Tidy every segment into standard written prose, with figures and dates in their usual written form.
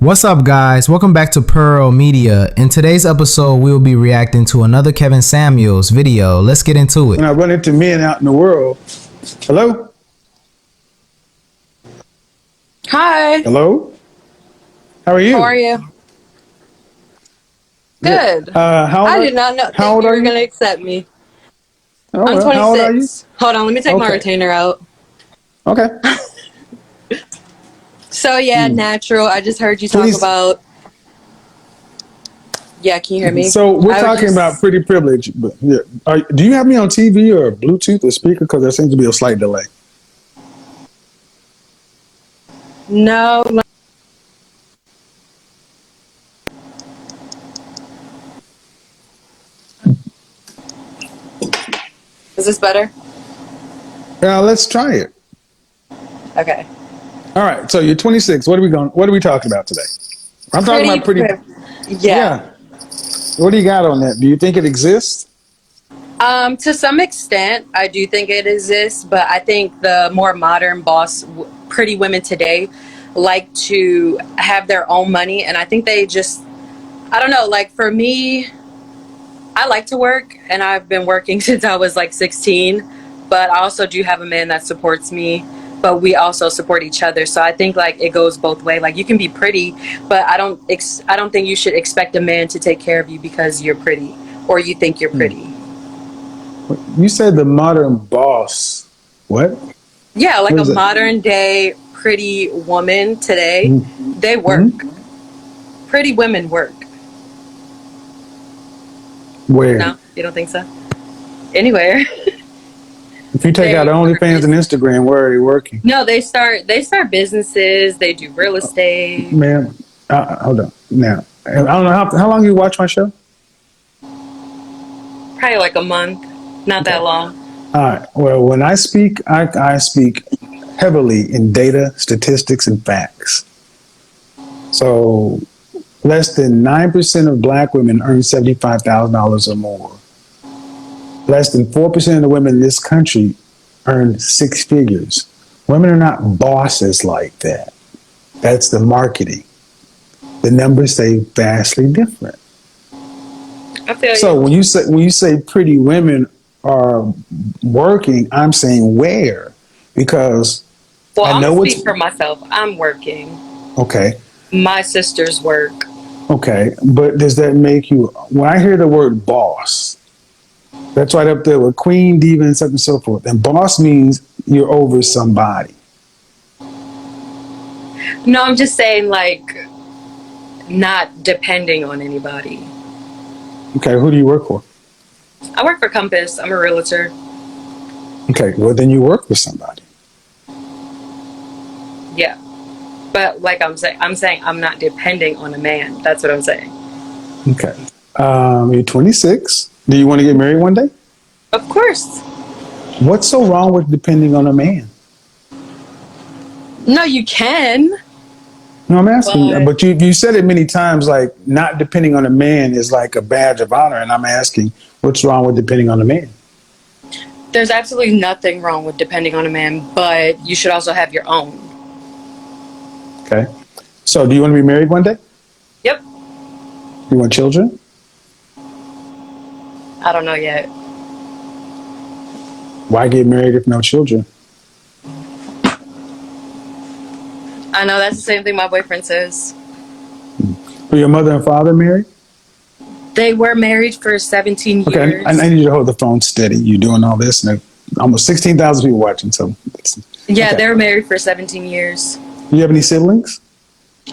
What's up, guys? Welcome back to Pearl Media. In today's episode, we'll be reacting to another Kevin Samuels video. Let's get into it. When I run into men out in the world, hello? Hi. Hello? How are you? How are you? Good. I did not know how that old you are were you? going to accept me. Oh, I'm well, how old are you? 26. Hold on, let me take my Okay. retainer out. Okay. So, yeah, natural. I just heard you talk Please. about... Yeah, can you hear me? So we're I would talking about pretty privilege. But yeah. Do you have me on TV or Bluetooth or speaker? Because there seems to be a slight delay. No. Is this better? Let's try it. Okay. All right. So you're 26. What are we talking about today? I'm talking about pretty. Yeah. What do you got on that? Do you think it exists? To some extent, I do think it exists, but I think the more modern pretty women today like to have their own money, and I think they just, I don't know, like for me, I like to work, and I've been working since I was like 16, but I also do have a man that supports me, but we also support each other. So I think like it goes both ways. Like you can be pretty, but I don't think you should expect a man to take care of you because you're pretty or you think you're pretty. You said the modern boss. What? Yeah, like What a is that? modern day pretty woman today, they work. Pretty women work. Where? No, you don't think so? Anywhere. If you take out OnlyFans and Instagram, where are you working? No, they start businesses. They do real estate. Ma'am, hold on. Now, I don't know how long you watch my show. Probably like a month. Not that long. All right. Well, when I speak, I speak heavily in data, statistics, and facts. So, less than 9% of black women earn $75,000 or more. Less than 4% of the women in this country earn six figures. Women are not bosses like that. That's the marketing. The numbers say vastly different. I feel So you. when you say pretty women are working, I'm saying where? Because Well, I I'm know gonna what's speak for myself. I'm working. okay. My sisters work. Okay, but does that make you? When I hear the word boss, that's right up there with queen, diva, and such and so forth. And boss means you're over somebody. No, I'm just saying like not depending on anybody. Okay, who do you work for? I work for Compass. I'm a realtor. Okay, well then you work with somebody. Yeah. But like I'm saying I'm not depending on a man. That's what I'm saying. Okay, you're 26. Do you want to get married one day? Of course. What's so wrong with depending on a man? No, you can. No, I'm asking, But but you said it many times, like not depending on a man is like a badge of honor, and I'm asking, what's wrong with depending on a man? there's absolutely nothing wrong with depending on a man, but you should also have your own. Okay, so do you want to be married one day? Yep. You want children? I don't know yet. Why get married if no children? I know that's the same thing my boyfriend says. Were your mother and father married? They were married for 17 years. Okay, I need you to hold the phone steady. You're doing all this, and almost 16,000 people watching. So, Yeah, okay. they were married for 17 years. Do you have any siblings?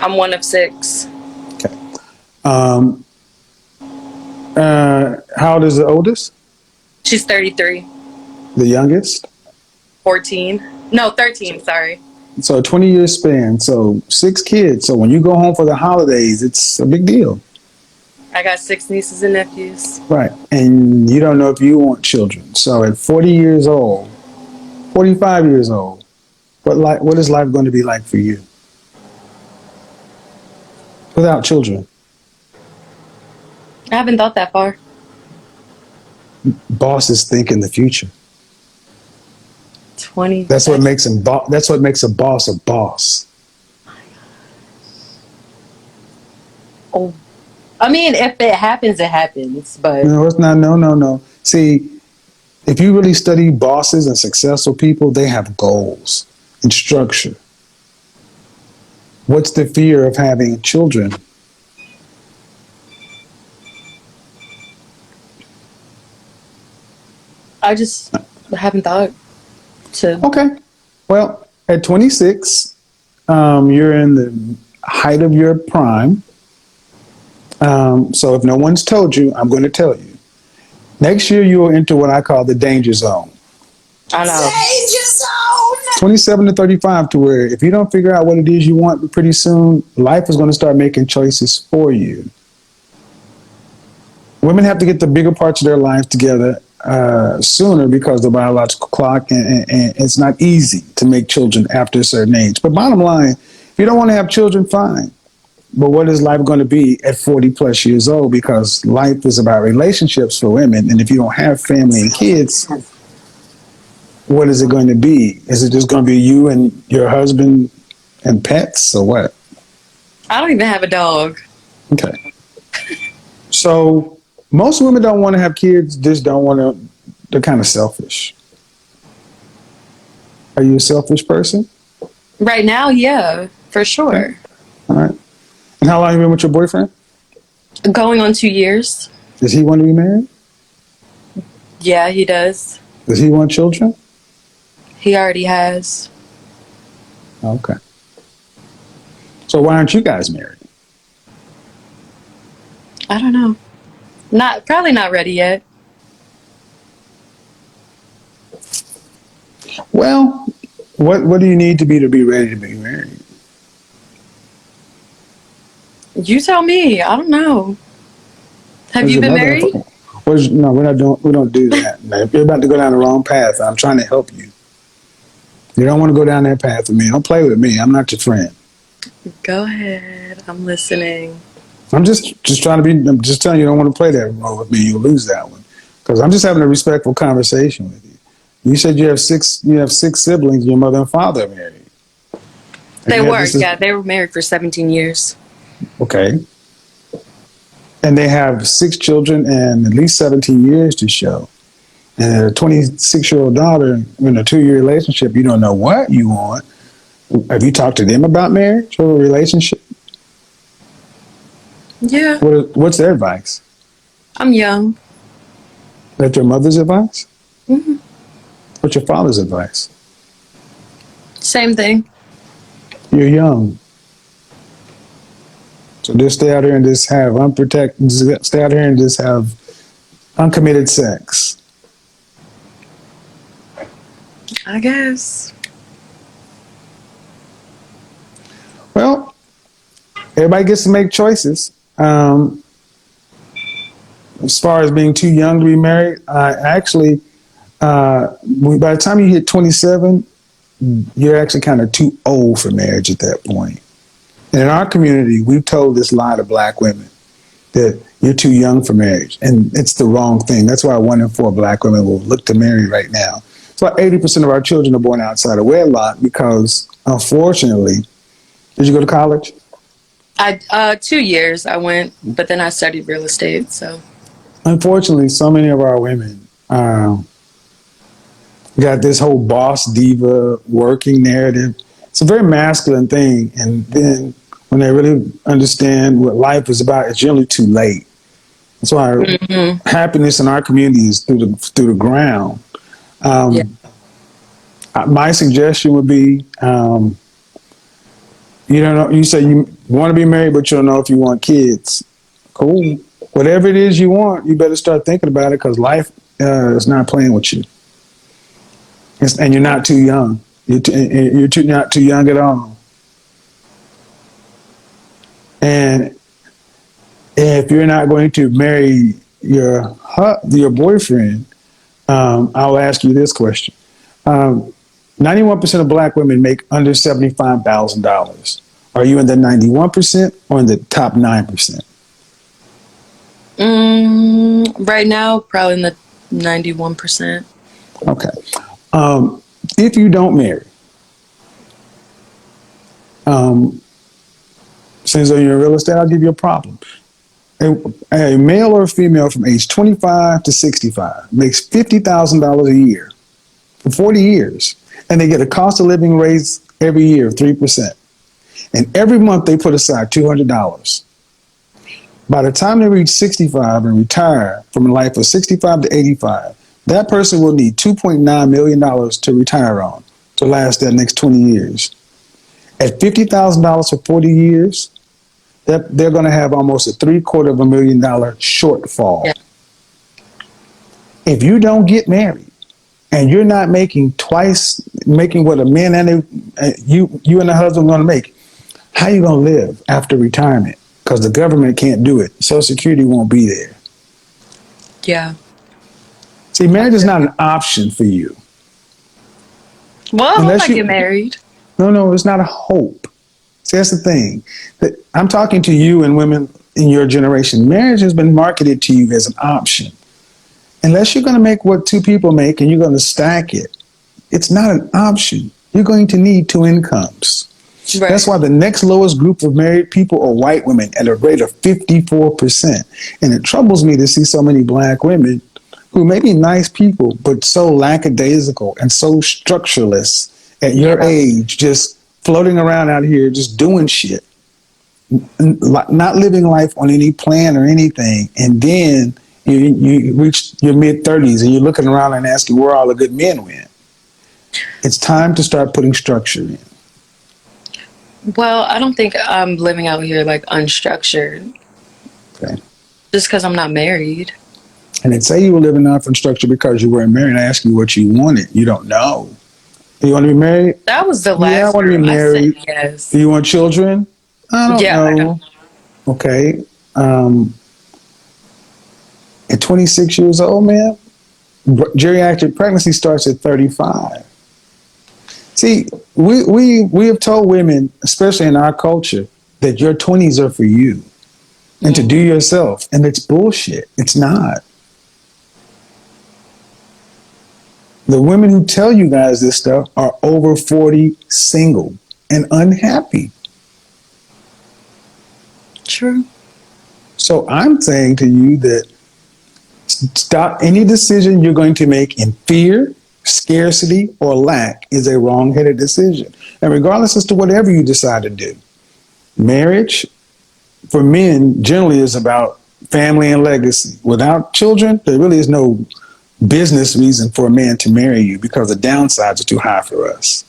I'm one of 6. Okay. How old is the oldest? She's 33. The youngest? 14. No, 13, sorry. So a 20-year span. So 6 kids. So when you go home for the holidays, it's a big deal. I got 6 nieces and nephews. Right. And you don't know if you want children. So at 40 years old, 45 years old, what is life going to be like for you without children? I haven't thought that far. Bosses think in the future. 20. That's what makes a boss a boss. Oh, I mean, if it happens, it happens. But No, it's not. No, no, no. See, if you really study bosses and successful people, they have goals and structure. What's the fear of having children? I just haven't thought to. Okay. Well, at 26, you're in the height of your prime. So if no one's told you, I'm going to tell you. Next year, you will enter what I call the danger zone. I know. Danger zone. 27 to 35, to where if you don't figure out what it is you want pretty soon, life is going to start making choices for you. Women have to get the bigger parts of their lives together sooner because of the biological clock, and it's not easy to make children after a certain age. But bottom line, if you don't want to have children, fine. But what is life going to be at 40 plus years old? Because life is about relationships for women. And if you don't have family and kids, what is it going to be? Is it just going to be you and your husband and pets, or what? I don't even have a dog. Okay. So most women don't want to have kids, just don't want to, they're kind of selfish. Are you a selfish person? Right now, yeah, for sure. All right. And how long have you been with your boyfriend? Going on 2 years. Does he want to be married? Yeah, he does. Does he want children? He already has. Okay. So why aren't you guys married? I don't know. Probably not ready yet. Well, what do you need to be ready to be married? You tell me. I don't know. Have There's you been another married? No, we don't do that. Now, if you're about to go down the wrong path, I'm trying to help you. You don't want to go down that path with me. Don't play with me. I'm not your friend. Go ahead. I'm listening. I'm just trying to be. I'm just telling you, you don't want to play that role with me. You'll lose that one. Because I'm just having a respectful conversation with you. You said you have six. You have six siblings. Your mother and father are married. They were. Yeah, they were married for 17 years. Okay. And they have six children and at least 17 years to show. And a 26-year-old daughter in a 2-year relationship, you don't know what you want. Have you talked to them about marriage or a relationship? Yeah. What's their advice? I'm young. That's your mother's advice? Hmm. What's your father's advice? Same thing. You're young. So just stay out here and just have stay out here and just have uncommitted sex. I guess. Well, everybody gets to make choices. As far as being too young to be married, by the time you hit 27, you're actually kind of too old for marriage at that point. And in our community, we've told this lie to black women that you're too young for marriage. And it's the wrong thing. That's why 1 in 4 black women will look to marry right now. So 80% of our children are born outside of wedlock because, unfortunately, did you go to college? 2 years I went, but then I studied real estate. So Unfortunately, so many of our women got this whole boss diva working narrative. It's a very masculine thing. And then when they really understand what life is about, it's generally too late. That's why happiness in our community is through the ground. yeah. My suggestion would be, you don't know. You say you want to be married, but you don't know if you want kids. Cool. Whatever it is you want, you better start thinking about it because life is not playing with you. And you're not too young. You're not too young at all. And if you're not going to marry your boyfriend, I'll ask you this question. 91% of black women make under $75,000. Are you in the 91% or in the top 9%? Right now, probably in the 91%. Okay. If you don't marry, Since you're in real estate, I'll give you a problem. A male or a female from age 25 to 65 makes $50,000 a year for 40 years, and they get a cost of living raise every year of 3%. And every month they put aside $200. By the time they reach 65 and retire from a life of 65 to 85, that person will need $2.9 million to retire on to last that next 20 years. At $50,000 for 40 years, they're going to have almost a $750,000 shortfall. Yeah. If you don't get married and you're not making what a man and you and the husband are going to make, how are you going to live after retirement? Because the government can't do it. Social Security won't be there. Yeah. See, marriage is not an option for you. Well, I hope I get married. No, it's not a hope. See, that's the thing. I'm talking to you and women in your generation. Marriage has been marketed to you as an option. Unless you're going to make what two people make and you're going to stack it, it's not an option. You're going to need two incomes. Right. That's why the next lowest group of married people are white women at a rate of 54%. And it troubles me to see so many black women who may be nice people, but so lackadaisical and so structureless at your age, just floating around out here, just doing shit, not living life on any plan or anything. And then you reach your mid-30s and you're looking around and asking where all the good men went. It's time to start putting structure in. Well, I don't think I'm living out here like unstructured. Okay. Just because I'm not married. And they'd say you were living out unstructured because you weren't married. I asked you what you wanted. You don't know. Do you want to be married? That was the last. Yeah, I want to be married. Yes. Do you want children? I don't know. I know. Okay. At 26 years old, man, geriatric pregnancy starts at 35. See, we have told women, especially in our culture, that your 20s are for you and to do yourself. And it's bullshit. It's not. The women who tell you guys this stuff are over 40, single, and unhappy. True. So I'm saying to you that stop any decision you're going to make in fear, scarcity, or lack is a wrong-headed decision. And regardless as to whatever you decide to do, marriage for men generally is about family and legacy. Without children, there really is no business reason for a man to marry you because the downsides are too high for us.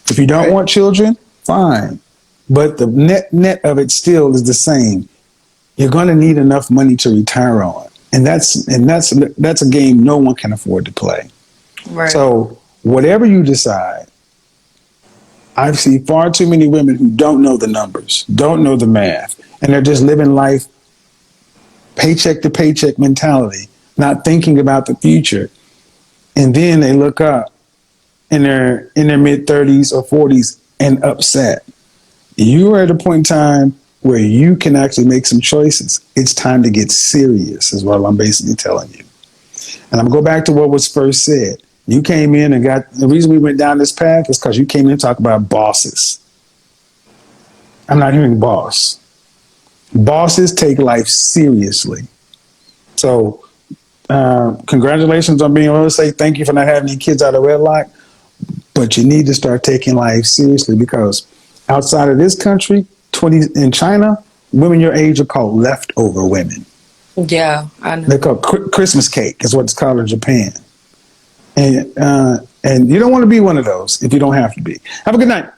If you don't want children, fine. But the net of it still is the same. You're going to need enough money to retire on. And that's a game no one can afford to play. Right. So whatever you decide, I've seen far too many women who don't know the numbers, don't know the math, and they're just living life paycheck to paycheck mentality, not thinking about the future. And then they look up and they're in their mid-30s or 40s and upset. You are at a point in time where you can actually make some choices. It's time to get serious is what I'm basically telling you. And I'm going to go back to what was first said. You came in and the reason we went down this path is because you came in and talked about bosses. I'm not hearing boss. Bosses take life seriously. So congratulations on being able to say thank you for not having any kids out of wedlock, but you need to start taking life seriously because outside of this country, in China, women your age are called leftover women. Yeah, I know. They're called Christmas cake is what it's called in Japan. And you don't want to be one of those if you don't have to be. Have a good night.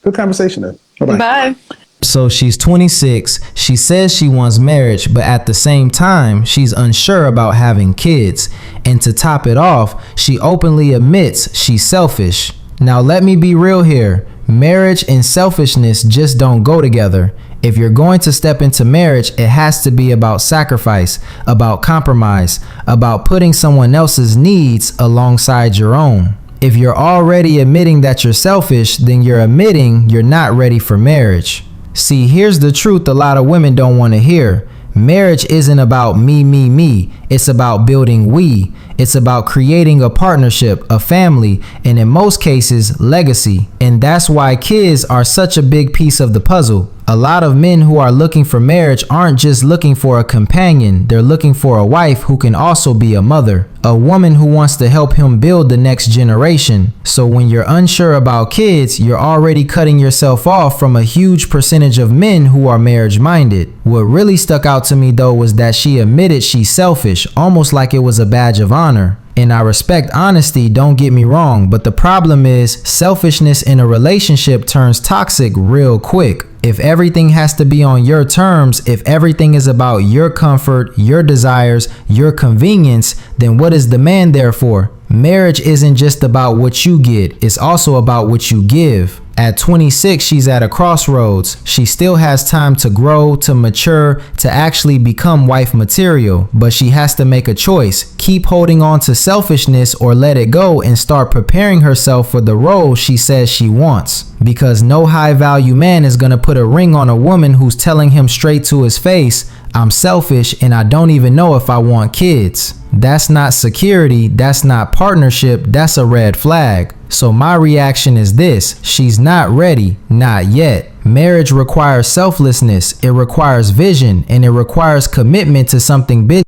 Good conversation though. Bye-bye. Bye. So she's 26. She says she wants marriage, but at the same time, she's unsure about having kids. And to top it off, she openly admits she's selfish. Now, let me be real here. Marriage and selfishness just don't go together. If you're going to step into marriage, it has to be about sacrifice, about compromise, about putting someone else's needs alongside your own. If you're already admitting that you're selfish, then you're admitting you're not ready for marriage. See, here's the truth a lot of women don't want to hear. Marriage isn't about me, me, me. It's about building we. It's about creating a partnership, a family, and in most cases, legacy. And that's why kids are such a big piece of the puzzle. A lot of men who are looking for marriage aren't just looking for a companion, they're looking for a wife who can also be a mother, a woman who wants to help him build the next generation. So when you're unsure about kids, you're already cutting yourself off from a huge percentage of men who are marriage minded. What really stuck out to me though was that she admitted she's selfish, almost like it was a badge of honor. And I respect honesty, don't get me wrong, but the problem is selfishness in a relationship turns toxic real quick. If everything has to be on your terms, if everything is about your comfort, your desires, your convenience, then what is the man there for? Marriage isn't just about what you get, it's also about what you give. At 26, she's at a crossroads. She still has time to grow, to mature, to actually become wife material, but she has to make a choice. Keep holding on to selfishness or let it go and start preparing herself for the role she says she wants. Because no high value man is gonna put a ring on a woman who's telling him straight to his face, I'm selfish and I don't even know if I want kids. That's not security, that's not partnership, that's a red flag. So my reaction is this: she's not ready, not yet. Marriage requires selflessness, it requires vision, and it requires commitment to something big.